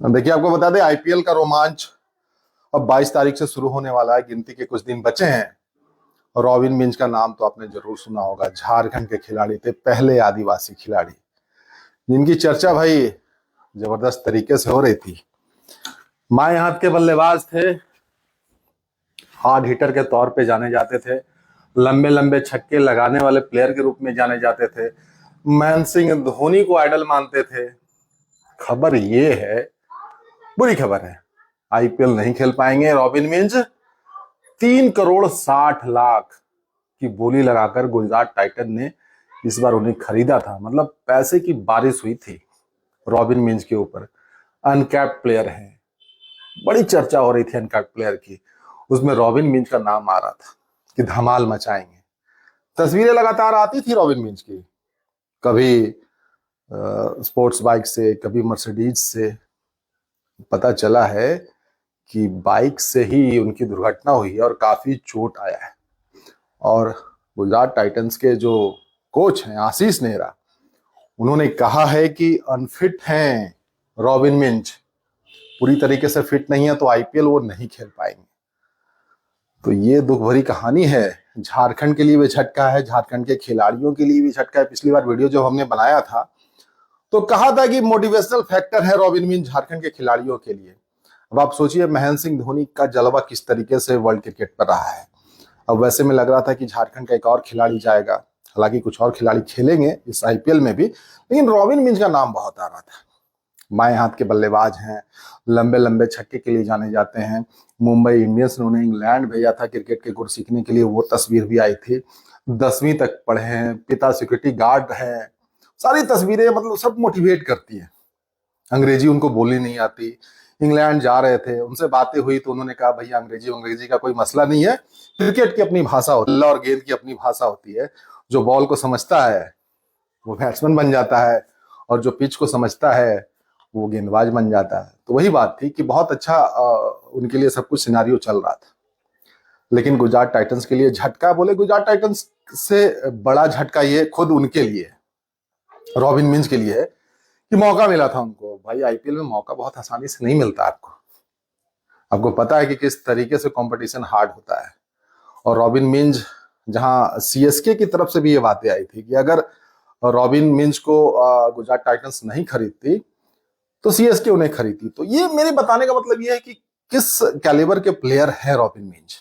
देखिए, आपको बता दें आईपीएल का रोमांच अब 22 तारीख से शुरू होने वाला है। गिनती के कुछ दिन बचे हैं। रॉबिन मिंज का नाम तो आपने जरूर सुना होगा। झारखंड के खिलाड़ी थे, पहले आदिवासी खिलाड़ी जिनकी चर्चा भाई जबरदस्त तरीके से हो रही थी। बाएं हाथ के बल्लेबाज थे, हार्ड हिटर के तौर पे जाने जाते थे, लंबे लंबे छक्के लगाने वाले प्लेयर के रूप में जाने जाते थे। महेंद्र सिंह धोनी को आइडल मानते थे। खबर ये है, बुरी खबर है, आईपीएल नहीं खेल पाएंगे रॉबिन मिंज। 3,60,00,000 की बोली लगाकर गुजरात टाइटन ने इस बार उन्हें खरीदा था। मतलब पैसे की बारिश हुई थी रॉबिन मिंज के ऊपर। अनकैप्ड प्लेयर है, बड़ी चर्चा हो रही थी अनकैप्ड प्लेयर की। उसमें रॉबिन मिंज का नाम आ रहा था कि धमाल मचाएंगे। तस्वीरें लगातार आती थी रॉबिन मिंज की, कभी स्पोर्ट्स बाइक से, कभी मर्सिडीज से। पता चला है कि बाइक से ही उनकी दुर्घटना हुई है और काफी चोट आया है। और गुजरात टाइटंस के जो कोच हैं आशीष नेहरा, उन्होंने कहा है कि अनफिट हैं रॉबिन मिंज, पूरी तरीके से फिट नहीं है, तो आईपीएल वो नहीं खेल पाएंगे। तो ये दुख भरी कहानी है। झारखंड के लिए भी झटका है, झारखंड के खिलाड़ियों के लिए भी झटका है। पिछली बार वीडियो जब हमने बनाया था तो कहा था कि मोटिवेशनल फैक्टर है रॉबिन मिंज झारखंड के खिलाड़ियों के लिए। अब आप सोचिए महेंद्र सिंह धोनी का जलवा किस तरीके से वर्ल्ड क्रिकेट पर रहा है। अब वैसे में लग रहा था कि झारखंड का एक और खिलाड़ी जाएगा, हालांकि कुछ और खिलाड़ी खेलेंगे इस आईपीएल में भी, लेकिन रॉबिन मिंज का नाम बहुत आ रहा था। बाएं हाथ के बल्लेबाज हैं, लंबे लंबे छक्के के लिए जाने जाते हैं। मुंबई इंडियंस ने उन्हें इंग्लैंड भेजा था क्रिकेट के गुर सीखने के लिए, वो तस्वीर भी आई थी। 10वीं तक पढ़े हैं, पिता सिक्योरिटी गार्ड है। सारी तस्वीरें मतलब सब मोटिवेट करती है। अंग्रेजी उनको बोलनी नहीं आती। इंग्लैंड जा रहे थे, उनसे बातें हुई तो उन्होंने कहा भैया अंग्रेजी का कोई मसला नहीं है, क्रिकेट की अपनी भाषा होती है और गेंद की अपनी भाषा होती है। जो बॉल को समझता है वो बैट्समैन बन जाता है, और जो पिच को समझता है वो गेंदबाज बन जाता है। तो वही बात थी कि बहुत अच्छा उनके लिए सब कुछ सिनारियो चल रहा था। लेकिन गुजरात टाइटंस के लिए झटका, बोले गुजरात टाइटंस से बड़ा झटका ये खुद उनके लिए, रॉबिन मिंज के लिए है कि मौका मिला था उनको। भाई आईपीएल में मौका बहुत आसानी से नहीं मिलता आपको। आपको पता है कि किस तरीके से कंपटीशन हार्ड होता है। और रॉबिन मिंज, जहां सीएसके की तरफ से भी ये बातें आई थी कि अगर रॉबिन मिंज को गुजरात टाइटंस नहीं खरीदती तो सीएसके उन्हें खरीदती। तो ये मेरे बताने का मतलब ये है कि किस कैलिबर के प्लेयर है रॉबिन मिंज।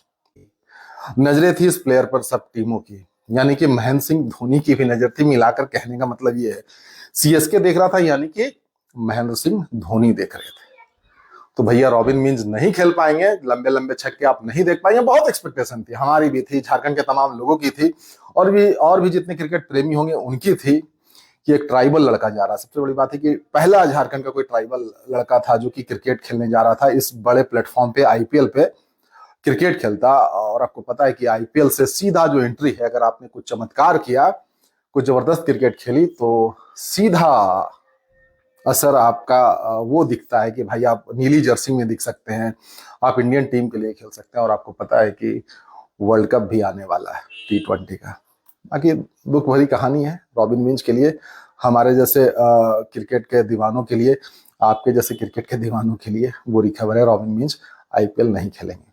नजरें थी इस प्लेयर पर सब टीमों की, यानी कि महेंद्र सिंह धोनी की भी नजर थी। मिलाकर कहने का मतलब ये है, सीएसके देख रहा था यानी कि महेंद्र सिंह धोनी देख रहे थे। तो भैया रॉबिन मिंज नहीं खेल पाएंगे, लंबे लंबे छक्के आप नहीं देख पाएंगे। बहुत एक्सपेक्टेशन थी, हमारी भी थी, झारखंड के तमाम लोगों की थी, और भी जितने क्रिकेट प्रेमी होंगे उनकी थी कि एक ट्राइबल लड़का जा रहा है। सबसे बड़ी बात है कि पहला झारखंड का कोई ट्राइबल लड़का था जो कि क्रिकेट खेलने जा रहा था इस बड़े प्लेटफॉर्म पे, आईपीएल पे क्रिकेट खेलता। और आपको पता है कि आईपीएल से सीधा जो एंट्री है, अगर आपने कुछ चमत्कार किया, कुछ जबरदस्त क्रिकेट खेली, तो सीधा असर आपका वो दिखता है कि भाई आप नीली जर्सी में दिख सकते हैं, आप इंडियन टीम के लिए खेल सकते हैं। और आपको पता है कि वर्ल्ड कप भी आने वाला है T20 का। बाकी दुख भरी कहानी है रॉबिन मिंज के लिए, हमारे जैसे क्रिकेट के दीवानों के लिए, आपके जैसे क्रिकेट के दीवानों के लिए बुरी खबर है, रॉबिन मिंज आईपीएल नहीं खेलेंगे।